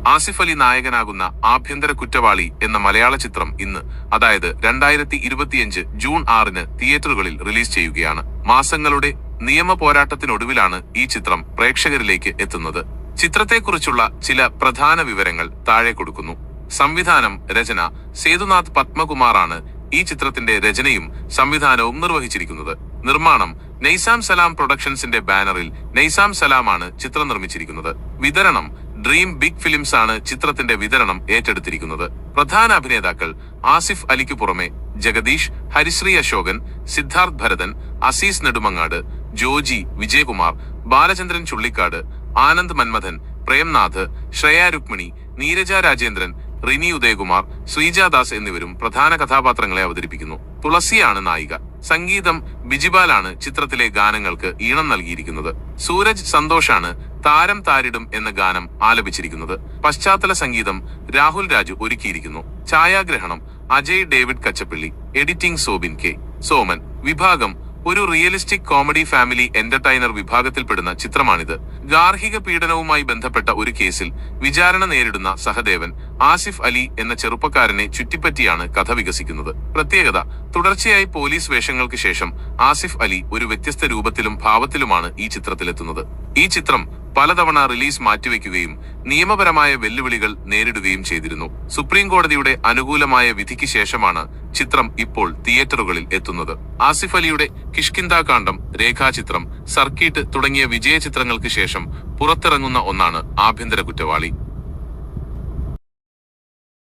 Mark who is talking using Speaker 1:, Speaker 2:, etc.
Speaker 1: ആസിഫ് അലി നായകനാകുന്ന ആഭ്യന്തര കുറ്റവാളി എന്ന മലയാള ചിത്രം ഇന്ന്, അതായത് 2025 ജൂൺ 6 തിയേറ്ററുകളിൽ റിലീസ് ചെയ്യുകയാണ്. മാസങ്ങളുടെ നിയമ പോരാട്ടത്തിനൊടുവിലാണ് ഈ ചിത്രം പ്രേക്ഷകരിലേക്ക് എത്തുന്നത്. ചിത്രത്തെക്കുറിച്ചുള്ള ചില പ്രധാന വിവരങ്ങൾ താഴെ കൊടുക്കുന്നു. സംവിധാനം, രചന സേതുനാഥ് പത്മകുമാറാണ് ഈ ചിത്രത്തിന്റെ രചനയും സംവിധാനവും നിർവഹിച്ചിരിക്കുന്നത്. നിർമ്മാണം നൈസാം സലാം പ്രൊഡക്ഷൻസിന്റെ ബാനറിൽ നൈസാം സലാമാണ് ചിത്രം നിർമ്മിച്ചിരിക്കുന്നത്. വിതരണം ഡ്രീം ബിഗ് ഫിലിംസ് ആണ് ചിത്രത്തിന്റെ വിതരണം ഏറ്റെടുത്തിരിക്കുന്നത്. പ്രധാന അഭിനേതാക്കൾ ആസിഫ് അലിക്ക് പുറമെ ജഗദീഷ്, ഹരിശ്രീ അശോകൻ, സിദ്ധാർത്ഥ് ഭരതൻ, അസീസ് നെടുമങ്ങാട്, ജോജി വിജയകുമാർ, ബാലചന്ദ്രൻ ചുള്ളിക്കാട്, ആനന്ദ് മന്മഥൻ, പ്രേംനാഥ്, ശ്രേയ രുക്മിണി, നീരജ രാജേന്ദ്രൻ, റിനി ഉദയകുമാർ, ശ്രീജാദാസ് എന്നിവരും പ്രധാന കഥാപാത്രങ്ങളെ അവതരിപ്പിക്കുന്നു. തുളസിയാണ് നായിക. സംഗീതം ബിജിബാലാണ് ചിത്രത്തിലെ ഗാനങ്ങൾക്ക് ഈണം നൽകിയിരിക്കുന്നത്. സൂരജ് സന്തോഷാണ് താരം താരിടും എന്ന ഗാനം ആലപിച്ചിരിക്കുന്നത്. പശ്ചാത്തല സംഗീതം രാഹുൽ രാജു ഒരുക്കിയിരിക്കുന്നു. ഛായാഗ്രഹണം Ajay David Kachappilly. Editing Sobin K. Soman. വിഭാഗം ഒരു റിയലിസ്റ്റിക് കോമഡി ഫാമിലി എന്റർടൈനർ വിഭാഗത്തിൽപ്പെടുന്ന ചിത്രമാണിത്. ഗാർഹിക പീഡനവുമായി ബന്ധപ്പെട്ട ഒരു കേസിൽ വിചാരണ നേരിടുന്ന സഹദേവൻ ആസിഫ് അലി എന്ന ചെറുപ്പക്കാരനെ ചുറ്റിപ്പറ്റിയാണ് കഥ വികസിക്കുന്നത്. പ്രത്യേകത, തുടർച്ചയായി പോലീസ് വേഷങ്ങൾക്ക് ശേഷം ആസിഫ് അലി ഒരു വ്യത്യസ്ത രൂപത്തിലും ഭാവത്തിലുമാണ് ഈ ചിത്രത്തിലെത്തുന്നത്. ഈ ചിത്രം പലതവണ റിലീസ് മാറ്റിവെക്കുകയും നിയമപരമായ വെല്ലുവിളികൾ നേരിടുകയും ചെയ്തിരുന്നു. സുപ്രീം കോടതിയുടെ അനുകൂലമായ വിധിക്ക് ശേഷമാണ് ചിത്രം ഇപ്പോൾ തിയേറ്ററുകളിൽ എത്തുന്നത്. ആസിഫ് അലിയുടെ കിഷ്കിന്ധാകാന്ഡം, രേഖാചിത്രം, സർക്കിട്ട് തുടങ്ങിയ വിജയ ചിത്രങ്ങൾക്ക് ശേഷം പുറത്തിറങ്ങുന്ന ഒന്നാണ് ആഭ്യന്തര കുറ്റവാളി.